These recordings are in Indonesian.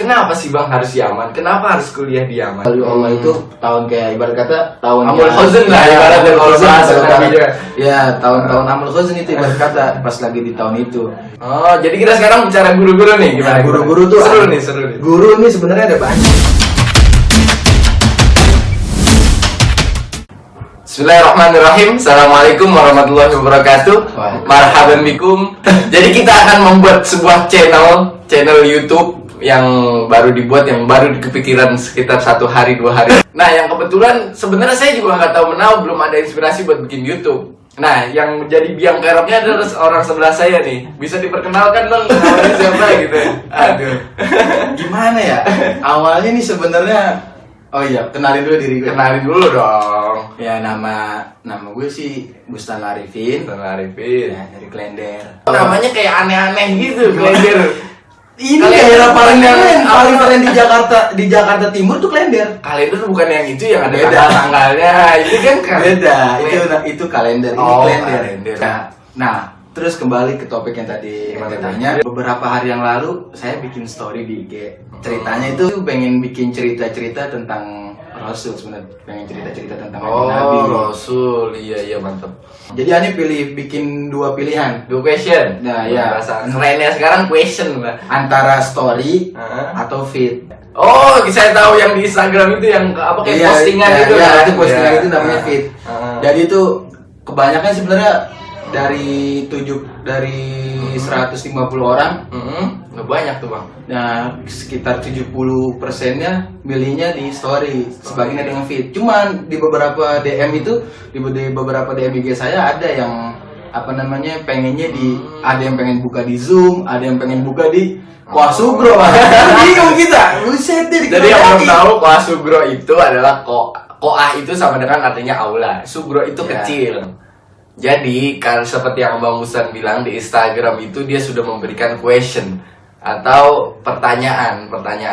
Kenapa sih Bang harus Yaman? Kenapa harus kuliah di Yaman? Kalau Allah itu tahun kayak ibarat kata tahun Amul Khuzn lah ibaratnya kalau bahasa Nabi. Ya, tahun-tahun Amul Khuzn itu ibarat kata pas lagi di tahun itu. Oh, jadi kita sekarang bicara guru-guru nih gimana? Guru-guru tuh seru nih. Guru ini sebenarnya ada banyak. Bismillahirrahmanirrahim. Assalamualaikum warahmatullahi wabarakatuh. Marhaban bikum. Jadi kita akan membuat sebuah channel YouTube yang baru dibuat, yang baru kepikiran sekitar 1 hari 2 hari. Nah, yang kebetulan sebenarnya saya juga nggak tahu menau, belum ada inspirasi buat bikin YouTube. Nah, yang menjadi biang keroknya adalah orang sebelah saya nih. Bisa diperkenalkan dong namanya siapa gitu? Aduh. Gimana ya? Awalnya nih sebenarnya kenalin dulu diri gue. Kenalin dulu dong. Ya, nama gue sih Bustan Arifin. Ya, dari Klender. Namanya kayak aneh-aneh gitu, Klender. Ini daerah paling keren di Jakarta Timur tuh Klender. Kalender tuh bukan yang itu yang ada Beda. tanggalnya. Itu kan Beda. Itu kalender, ini Oh, Klender. kalender. Nah, terus kembali ke topik yang tadi Gimana katanya. Beberapa hari yang lalu saya bikin story di IG. Ceritanya itu pengen bikin cerita-cerita tentang Rasul sebenarnya. Pengen cerita-cerita tentang Nabi. Rasul. Iya mantap. Jadi Ani bikin 2 pilihan. 2 question. Nah, ya. Bahasa kerennya sekarang question lah. Antara story atau feed. Oh, saya tahu yang di Instagram itu yang apa kayak postingan itu ya, kan. itu postingan itu namanya feed. Jadi itu kebanyakan sebenarnya dari 150 orang, nggak banyak tuh Bang. nah sekitar 70%-nya milihnya di story, sebagian ada yang feed. Cuman di beberapa DM itu, di beberapa DM IG saya ada yang pengennya ada yang pengen buka di Zoom, ada yang pengen buka di Koah Sugro. Bingung kita. Buset deh. Jadi yang belum tahu Koah Sugro itu adalah Koah itu sama dengan artinya aula. Sugro itu kecil. Jadi kalau seperti yang Bang Bustan bilang di Instagram itu dia sudah memberikan question atau pertanyaan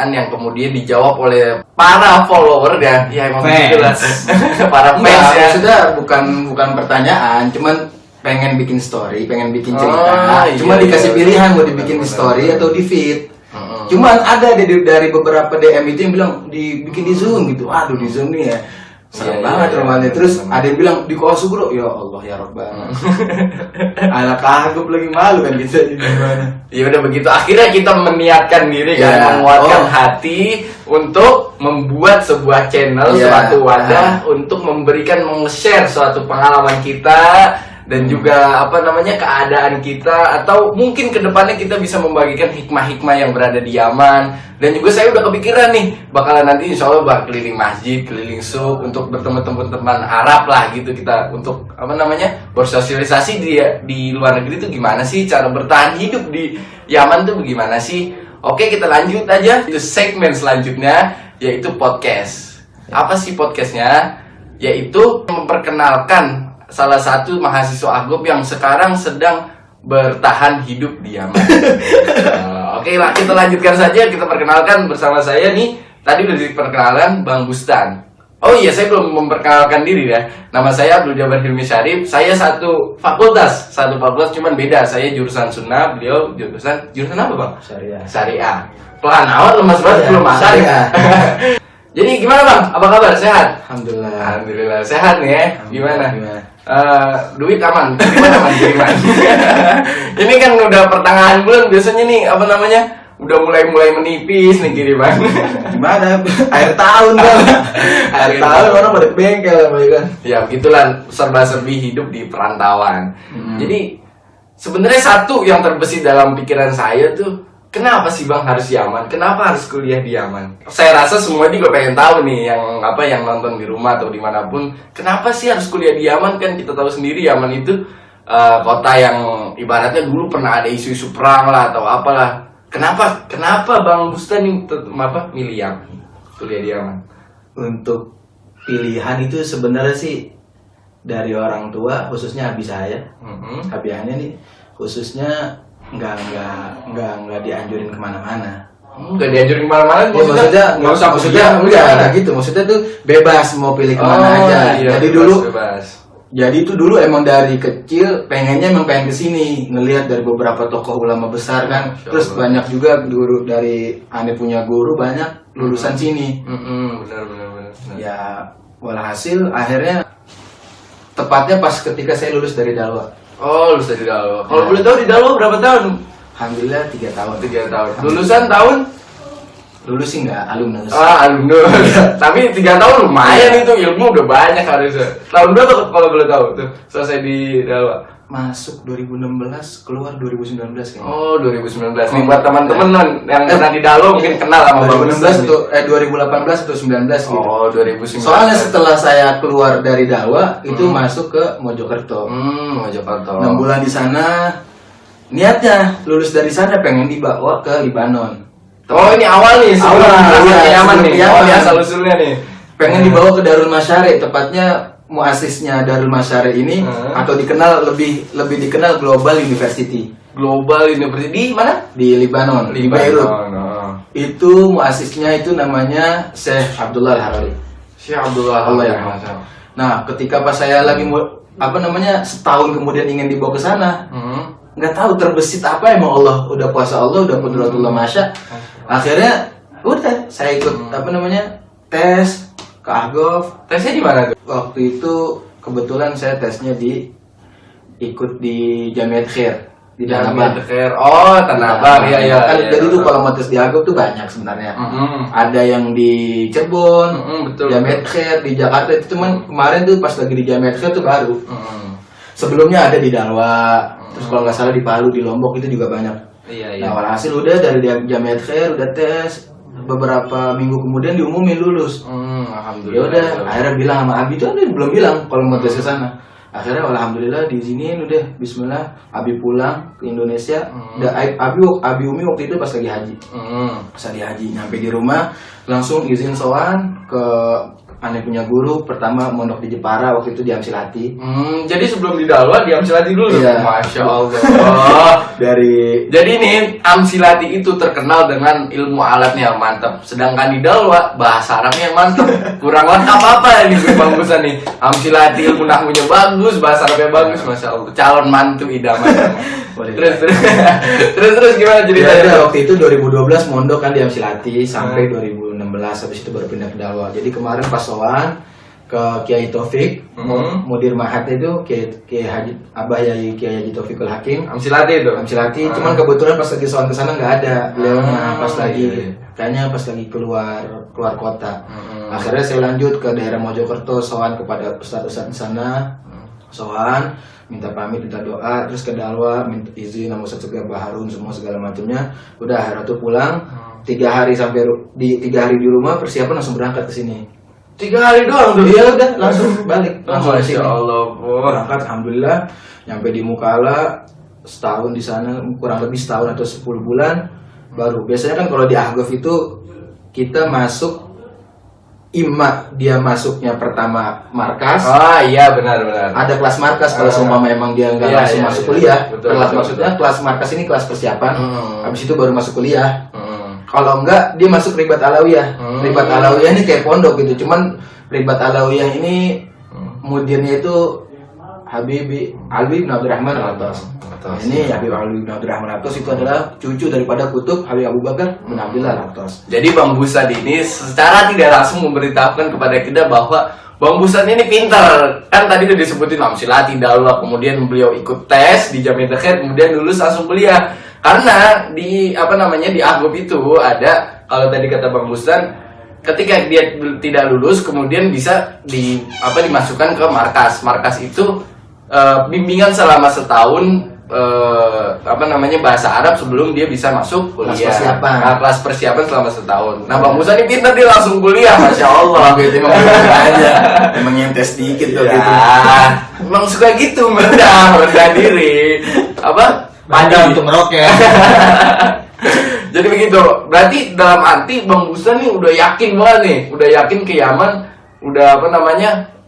yang kemudian dijawab oleh para follower dan ya emang jelas para fans ya. Sudah bukan pertanyaan, cuman pengen bikin story, pengen bikin cerita. Cuma dikasih pilihan mau dibikin di story atau di feed. Cuman ada dari beberapa DM itu yang bilang dibikin di Zoom gitu. Aduh, di Zoom nih ya. Serem banget rumahnya. Terus ada yang bilang di Koah Sugro. Ya Allah ya Rabbana. Anak kagum lagi malu kan kita di mana. Ya udah begitu. Akhirnya kita meniatkan diri kan, menguatkan hati untuk membuat sebuah channel, suatu wadah untuk meng-share suatu pengalaman kita dan juga keadaan kita, atau mungkin kedepannya kita bisa membagikan hikmah-hikmah yang berada di Yaman. Dan juga saya udah kepikiran nih bakalan nanti insya Allah keliling masjid, keliling souk untuk bertemu teman-teman Arab lah gitu, kita untuk bersosialisasi di luar negeri itu gimana sih, cara bertahan hidup di Yaman tuh bagaimana sih. Oke, kita lanjut aja itu segmen selanjutnya, yaitu podcast. Apa sih podcastnya? Yaitu memperkenalkan salah satu mahasiswa Agop yang sekarang sedang bertahan hidup di Yaman. Oke lah, kita lanjutkan saja. Kita perkenalkan bersama saya nih. Tadi udah diperkenalkan Bang Bustan. Oh iya, saya belum memperkenalkan diri ya. Nama saya Abdul Jabar Hilmi Syarif. Saya satu fakultas, cuman beda. Saya jurusan Sunnah, beliau jurusan apa Bang? Syariah. Pelan awal lemas banget belum masuk. Jadi gimana Bang? Apa kabar? Sehat? Alhamdulillah. Sehat nih ya. Gimana? Duit aman. Kiriman. Ini kan udah pertengahan bulan, biasanya nih udah mulai menipis nih kiriman. Gimana? Akhir tahun kan. Akhir tahun orang balik bengkel kan. Ya begitulah serba-serbi hidup di perantauan. Jadi sebenarnya satu yang terbesit dalam pikiran saya tuh, kenapa sih Bang harus Yaman? Kenapa harus kuliah di Yaman? Saya rasa semua juga pengen tahu nih, yang nonton di rumah atau dimanapun, kenapa sih harus kuliah di Yaman? Kan kita tahu sendiri Yaman itu kota yang ibaratnya dulu pernah ada isu-isu perang lah atau apalah. Kenapa Bang Bustan milih Yaman, kuliah di Yaman? Untuk pilihan itu sebenarnya sih dari orang tua, khususnya abi saya. Abi Anya nih khususnya nggak dianjurin kemana-mana. Nggak dianjurin kemana-mana? Ya, maksudnya enggak gitu. Maksudnya tuh bebas mau pilih kemana aja. Iya, Jadi bebas, dulu bebas. Jadi itu dulu emang dari kecil pengennya emang pengen kesini, ngelihat dari beberapa tokoh ulama besar kan. Terus banyak juga guru dari aneh punya guru banyak lulusan sini. Benar. Ya walhasil akhirnya tepatnya pas ketika saya lulus dari Dalwa. Oh, lulus dari Dalwa. Kalau boleh tahu di Dalwa berapa tahun? Alhamdulillah 3 tahun. 3 tahun. Lulusan tahun? Lulus sih enggak, alumnus. Alumnus. Tapi 3 tahun lumayan itu, ilmu udah banyak harusnya. Tahun berapa kalau boleh tahu tuh selesai di Dalwa? Masuk 2016, keluar 2019 kayaknya. Oh, 2019. Nih buat teman-teman yang pernah di Dalwa mungkin kenal sama Bang 2016 atau 2018 atau 19 gitu. Oh, 2019. Soalnya setelah saya keluar dari Dalwa itu masuk ke Mojokerto. Mojokerto. 6 bulan di sana. Niatnya lulus dari sana pengen dibawa ke Libanon. Oh, ini awal nih, sebelum Yaman nih. Yaman. Oh, asal usulnya nih. Pengen dibawa ke Darul Masyari, tepatnya muasisnya Darul Masyari ini atau dikenal lebih dikenal Global University. Global University di mana? Di Libanon, di Beirut. Itu muasisnya itu namanya Syekh Abdullah Al-Harari. Syekh Abdullah Allah ya. Nah, ketika pas saya lagi setahun kemudian ingin dibawa ke sana, nggak tahu terbesit apa emang Allah udah kuasa Allah udah qudratullah masya. Akhirnya udah saya ikut tes ke Ahgof. Tesnya di mana tuh? Waktu itu kebetulan saya tesnya ikut di Jamiat Khair di Tanah Abang. Oh, Tanah Abang. Iya. Kan jadi tuh kalau mau tes di Ahgof tuh banyak sebenarnya. Ada yang di Cirebon, betul. Jamiat Khair di Jakarta itu cuman kemarin tuh pas lagi di Jamiat Khair tuh baru. Sebelumnya ada di Dalwa, terus kalau nggak salah di Palu, di Lombok itu juga banyak. Iya. Nah, walhasil udah dari Jamiat Khair udah tes, beberapa minggu kemudian diumumin lulus. Alhamdulillah. Ya udah, akhirnya bilang sama Abi tuh belum bilang kalau mau tes ke sana. Akhirnya alhamdulillah diizinin udah bismillah Abi pulang ke Indonesia. Udah Abi Umi waktu itu pas lagi haji. Pas lagi haji nyampe di rumah langsung izin sowan ke aneh punya guru pertama mondok di Jepara waktu itu di Amsilati. Jadi sebelum di Dalwa di Amsilati dulu. Iya. Masya Allah. Jadi ini Amsilati itu terkenal dengan ilmu alatnya yang mantap. Sedangkan di Dalwa bahasa Arabnya yang mantap. Kurang lengkap apa ini Bang Busan nih. Amsilati ilmu nahwunya bagus, bahasa Arabnya bagus, Masya Allah. Calon mantu idaman. Terus gimana ceritanya? Waktu itu 2012 mondok kan di Amsilati sampai 2016 habis itu baru pindah ke Dalwa. Jadi kemarin pas sowan ke Kiai Taufik, mudir mahat itu Kiai Haji Abah Yai Kiai Haji Taufikul Hakim. Amsilati itu. Amsilati, cuman kebetulan pas lagi sowan ke sana nggak ada beliaunya pas lagi kayaknya pas lagi keluar kota. Akhirnya saya lanjut ke daerah Mojokerto sowan kepada ustadz-ustadz di sana. Sowan minta pamit, minta doa, terus ke Dalwa minta izin sama Ustadz juga Baharun semua segala macamnya. Udah hari itu pulang 3 hari di rumah persiapan langsung berangkat ke sini. 3 hari doang tuh? Iya udah langsung balik. Langsung Masya Allah. Berangkat alhamdulillah nyampe di Mukalla setahun di sana kurang lebih setahun atau 10 bulan baru. Biasanya kan kalau di Ahgof itu kita masuk dia masuknya pertama markas. Iya benar. Ada kelas markas kalau seumpama emang dia nggak langsung masuk kuliah. Maksudnya kelas markas ini kelas persiapan. Habis itu baru masuk kuliah. Kalau enggak dia masuk ribat alawiyah. Ribat alawiyah ini kayak pondok gitu. Cuman ribat alawiyah ini mudirnya itu Habib bin Abdurrahman Al-Attas. Ini Habib bin Abdurrahman Al-Attas itu adalah cucu daripada kutub Habib Abu Bakar bin Abdullah Al-Attas. Jadi Bang Busan ini secara tidak langsung memberitahukan kepada kita bahwa Bang Busan ini pintar. Kan tadi udah disebutin Amsilati, Dalwa, kemudian beliau ikut tes di Jamiat Khair, kemudian lulus langsung kuliah. Karena di di Ahgof itu ada, kalau tadi kata Bang Busan, ketika dia tidak lulus kemudian bisa dimasukkan ke markas. Markas itu bimbingan selama setahun bahasa Arab sebelum dia bisa masuk kuliah. Kelas persiapan selama setahun. Nah, Bang Musa ini pintar, dia langsung kuliah, Masya Allah. Gitu emang aja. Emang nyentes dikit tuh gitu. Emang suka gitu, merendah diri. Pandang untuk meroket. Jadi begitu. Berarti dalam arti Bang Busa nih udah yakin banget nih, udah yakin ke Yaman, udah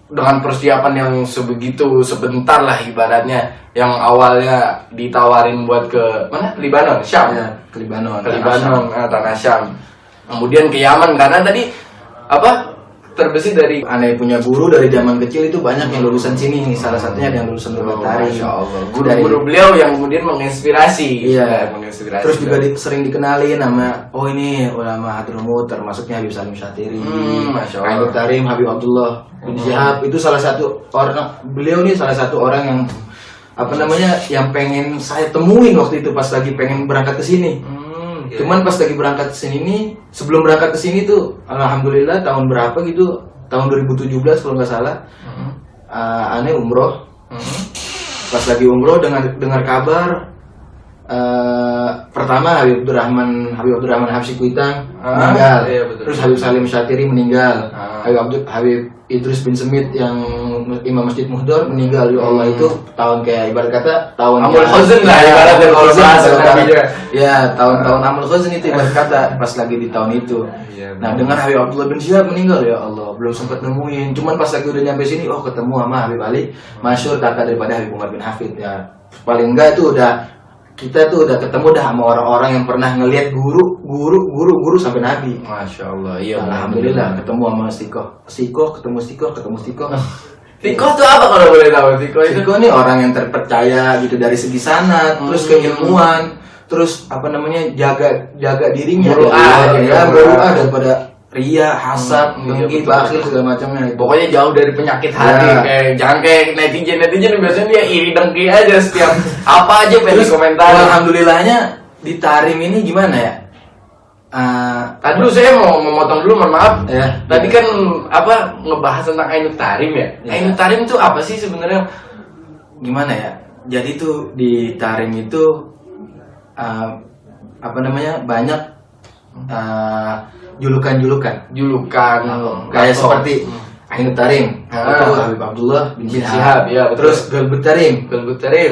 dengan persiapan yang sebentar lah ibaratnya, yang awalnya ditawarin buat ke mana? Libanon, Syam. Ya, ke Libanon, tanah Syam. Kemudian ke Yaman karena tadi terbesit dari Aneh punya guru dari zaman kecil itu banyak yang lulusan sini. Salah satunya ada yang lulusan Batari. Masya Allah. Guru-guru beliau yang kemudian menginspirasi. Iya. Menginspirasi. Terus juga sering dikenalin nama, oh ini ulama Hadramut, termasuknya Habib Salim Syatiri, Masya Allah. Habib Tarim, Habib Abdullah bin Syihab. Itu salah satu orang, beliau nih salah satu orang yang yang pengen saya temuin waktu itu pas lagi pengen berangkat ke sini. Cuman pas lagi berangkat ke sini nih, sebelum berangkat ke sini tuh, alhamdulillah tahun berapa gitu, tahun 2017 kalau nggak salah, aneh umroh. Pas lagi umroh dengar kabar, pertama Habib Abdurrahman Habsyi Kuitang meninggal, iya, betul. Terus Habib Salim Syatiri meninggal, Habib Idris bin Semit yang Imam Masjid Muhdar meninggal. Ya Allah, itu tahun kayak ibarat kata tahun Amul Khuzn lah ibaratnya kalau bahasa Nabinya. Ya, tahun-tahun Amul Khuzn itu ibarat kata pas lagi di tahun itu. Nah, dengan Habib Abdullah bin Syihab meninggal, ya Allah, belum sempat nemuin. Cuman pas lagi udah nyampe sini, oh ketemu sama Habib Ali, masyhur kakak daripada Habib Umar bin Hafid. Ya, paling enggak tuh kita tuh udah ketemu dah sama orang-orang yang pernah ngelihat guru sampai Nabi. Masya Allah, iya. Alhamdulillah ketemu sama Sikoh. Tikoh itu apa kalau boleh tahu? Tikoh ini orang yang terpercaya gitu dari segi sanad, terus keilmuan, terus jaga dirinya, beruah daripada ria, hasad, dengki, bakhil segala macamnya. Pokoknya jauh dari penyakit hati. Jangan kayak netizen biasanya dia iri dengki aja setiap apa aja pengen komentar. Alhamdulillahnya di Tarim ini gimana ya? Tadi dulu saya mau memotong dulu, mohon maaf. Ya. Tadi kan ngebahas tentang Ainut Tarim ya. Ainut Tarim itu apa sih sebenarnya? Gimana ya? Jadi tuh di Tarim itu banyak julukan kayak seperti Ainut Tarim itu Habib Abdullah bin Syihab, ya, terus Galbut Tarim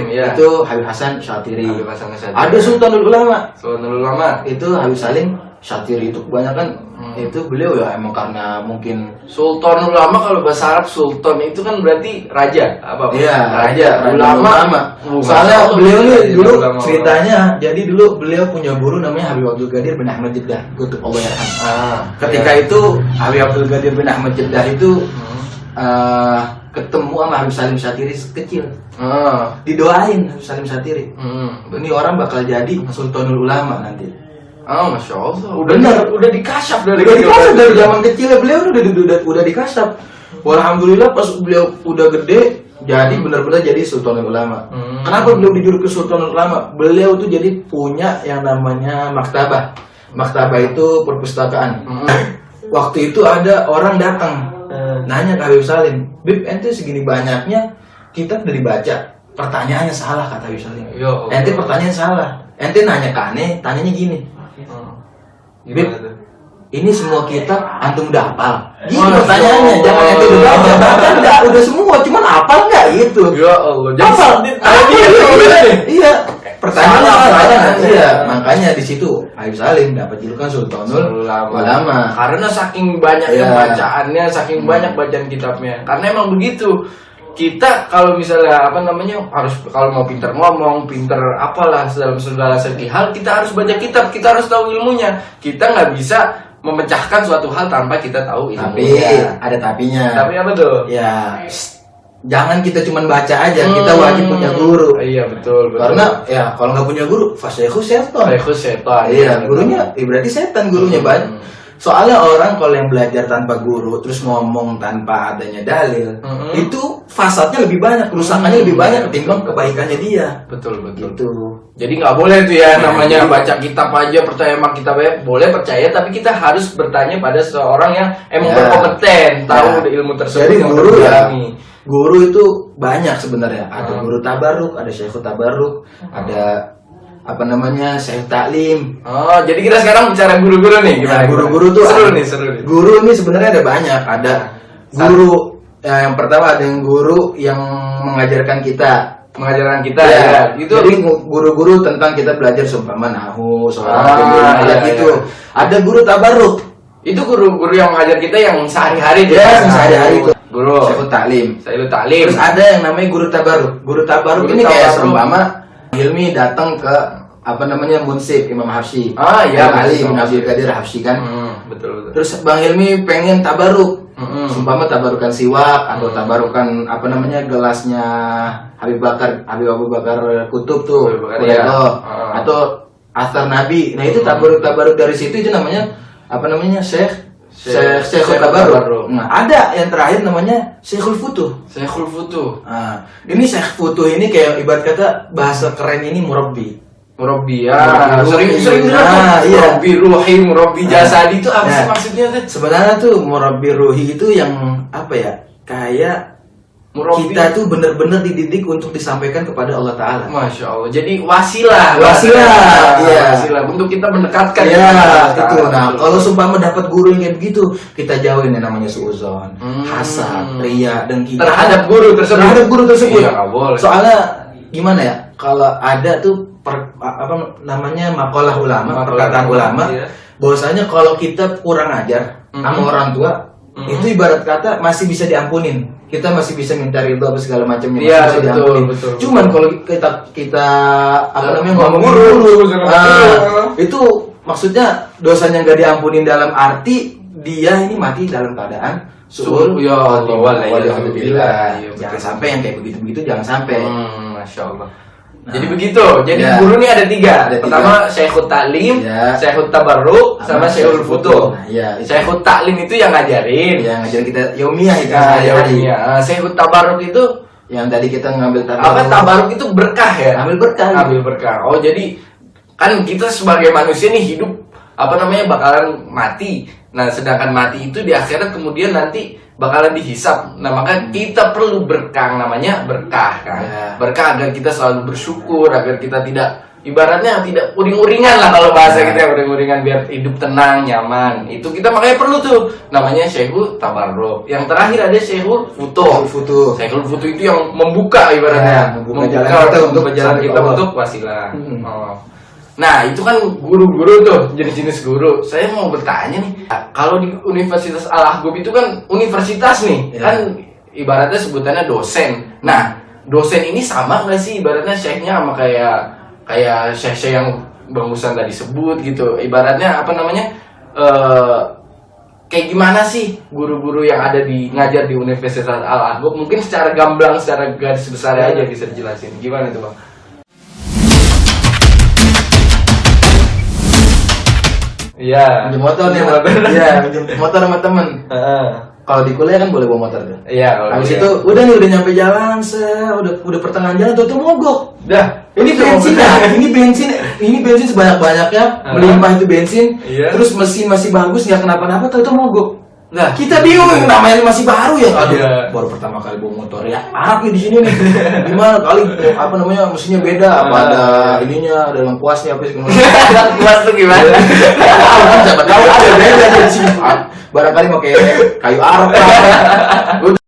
ya. itu Habib Hasan Syatiri. Ada Sultanul Ulama itu Habib Salim Syatiri. Itu kebanyakan itu beliau ya emang karena mungkin Sultanul Ulama. Kalau bahasa Arab Sultan itu kan berarti raja apa? Iya, raja. Ulama. Soalnya beliau nih dulu ceritanya, jadi dulu beliau punya guru namanya Habib Abdul Qadir bin Ahmad Jeddah, kutub Allah yarham. Ketika itu Habib Abdul Qadir bin Ahmad Jeddah itu ketemu sama Habib Salim Syatiri kecil. Didoain Habib Salim Syatiri. Ini orang bakal jadi Sultanul Ulama nanti. Masya Allah. Udah dikasyaf dari zaman kecil beliau udah dikasyaf. Alhamdulillah pas beliau udah gede jadi benar-benar jadi Sultanul Ulama. Kenapa beliau dijuluki Sultanul Ulama? Beliau tuh jadi punya yang namanya maktabah. Maktabah itu perpustakaan. Waktu itu ada orang datang nanya ke Habib Salim, "Bib, ente segini banyaknya kitab udah dibaca. Pertanyaannya salah," kata Habib Salim. "Ente pertanyaan salah. Ente nanya ke aneh, tanyanya gini. Bib, ini semua kitab antum udah hafal?" Gitu pertanyaannya, jangan ente udah baca, bahkan udah semua, cuman hafal nggak gitu. Ya Allah, hafal. Iya, pertanyaannya salah. Iya, makanya di situ Habib Salim dapat julukan Sultanul Ulama. Karena saking banyaknya bacaannya, saking banyak bacaan kitabnya. Karena emang begitu. Kita kalau misalnya harus kalau mau pinter ngomong, pinter apalah dalam segala segi hal, kita harus baca kitab, kita harus tahu ilmunya. Kita nggak bisa memecahkan suatu hal tanpa kita tahu ilmunya. Tapi ada tapinya. Tapi apa tuh? Ya, jangan kita cuma baca aja, kita wajib punya guru. Iya, betul. Karena ya kalau nggak punya guru, fasyekhu setan. Iya, gurunya berarti setan gurunya banyak. Soalnya orang kalau yang belajar tanpa guru terus ngomong tanpa adanya dalil, itu fasadnya lebih banyak, kerusakannya lebih banyak ketimbang kebaikannya dia. Betul. Gitu. Jadi nggak boleh tuh ya namanya baca kitab aja, percaya sama kitabnya, boleh percaya, tapi kita harus bertanya pada seorang yang emang berkompeten, tahu ilmu tersebut. Jadi guru itu banyak sebenarnya. Ada guru tabarruk, ada syekh tabarruk, ada Syekh Taklim. Jadi kita sekarang bicara guru-guru nih. Gimana? Guru-guru tuh seru nih. Guru ini sebenarnya ada banyak. Ada guru yang pertama ada yang guru yang mengajarkan kita ya. Gitu. Jadi guru-guru tentang kita belajar seumpama nahwu, gitu. Ada guru tabarruk. Itu guru-guru yang mengajar kita yang sehari-hari sehari-hari itu. Guru Syekh Taklim. Terus ada yang namanya guru tabarruk. Guru tabarruk ini kayak seumpama Hilmi datang ke Munsif Imam Habsyi. Iya, Ali bin Abdul Qadir Habsyi kan. Betul. Terus Bang Hilmi pengen tabaruk. Sumpama tabarukan siwak atau tabarukan apa namanya gelasnya Habib Abu Bakar Kutub tuh, atau Athar Nabi. Nah itu tabaruk dari situ itu namanya apa namanya Syekhul Tabaruk. Nah ada yang terakhir namanya Syekhul Futuh. Syekhul Futuh. Nah, ini Syekh Futuh ini kayak ibarat kata bahasa keren ini murabbi. Murabbi ya, sering dengar tuh. Murabbi ruhi, murabbi jasadi itu apa sih maksudnya tuh? Sebenarnya tuh murabbi ruhi itu yang apa ya? Kayak murabbi. Kita tuh benar-benar dididik untuk disampaikan kepada Allah Ta'ala. Masya Allah. Jadi wasilah. Iya. Wasilah untuk kita mendekatkan. Iya, itu. Nah, kalau sumpah dapat guru yang kayak begitu, kita jauhin yang namanya suuzon, hasad, riya, dan kita terhadap guru tersebut. Iya, nggak boleh. Soalnya gimana ya? Kalau ada tuh makalah ulama, perkataan ulama, bahwasanya kalau kita kurang ajar sama orang tua, itu ibarat kata masih bisa diampunin. Kita masih bisa minta ridho apa segala macamnya, masih bisa diampunin. Cuman kalau kita ngomong guru, itu maksudnya dosanya nggak diampunin dalam arti dia ini mati dalam keadaan suul. Ya Allah, jangan sampai yang kayak begitu jangan sampai. Masya Allah. Jadi begitu. Jadi guru ini ada tiga. Pertama Syekhut Ta'lim, Syekhut Tabarruk, sama Syekhul Futuh. Syekhut Ta'lim itu yang ngajarin. Yang ngajarin kita yaumiyah itu. Syekhut Tabarruk itu yang tadi kita ngambil tabaruk. Apa tabaruk itu berkah ya? Ambil berkah. Oh, jadi kan kita sebagai manusia nih hidup bakalan mati. Nah, sedangkan mati itu di akhirat kemudian nanti bakalan dihisap. Nah, maka kita perlu berkah, namanya berkah kan. Berkah agar kita selalu bersyukur, agar kita tidak ibaratnya tidak uring-uringan lah kalau bahasa kita uring-uringan, biar hidup tenang, nyaman. Itu kita makanya perlu tuh namanya Syekhul Tabarruk. Yang terakhir ada Syekhul Futuh. Syekhul Futuh itu yang membuka ibaratnya, membuka jalan kita untuk wasilah. Nah, itu kan guru-guru tuh, jenis-jenis guru. Saya mau bertanya nih, kalau di Universitas Al-Ahqab itu kan universitas nih, kan ibaratnya sebutannya dosen. Nah, dosen ini sama nggak sih ibaratnya syekhnya sama kayak syekh yang Bang Husan tadi sebut gitu? Ibaratnya kayak gimana sih guru-guru yang ada ngajar di Universitas Al-Ahqab? Mungkin secara gamblang, secara garis besar aja bisa dijelasin. Gimana itu, Bang? Iya. Pinjam motor nih, pinjam motor sama temen. Kalau di kuliah kan boleh bawa motor tuh. Iya. Habis itu udah nyampe jalan, udah pertengahan jalan tuh mogok. Dah. Ini bensin sebanyak-banyaknya, melimpah itu bensin. Terus mesin masih bagus, nggak kenapa-napa, tuh mogok. Nah, kita bingung, namanya masih baru ya. Baru pertama kali bawa motor ya. Apa di sini nih? Gimana kali mesinnya beda, apa ada ininya, ada lengkuasnya apa sih? Lengkuas tuh gimana? Siapa tahu ada beda di sini. Barangkali pakai kayu arok.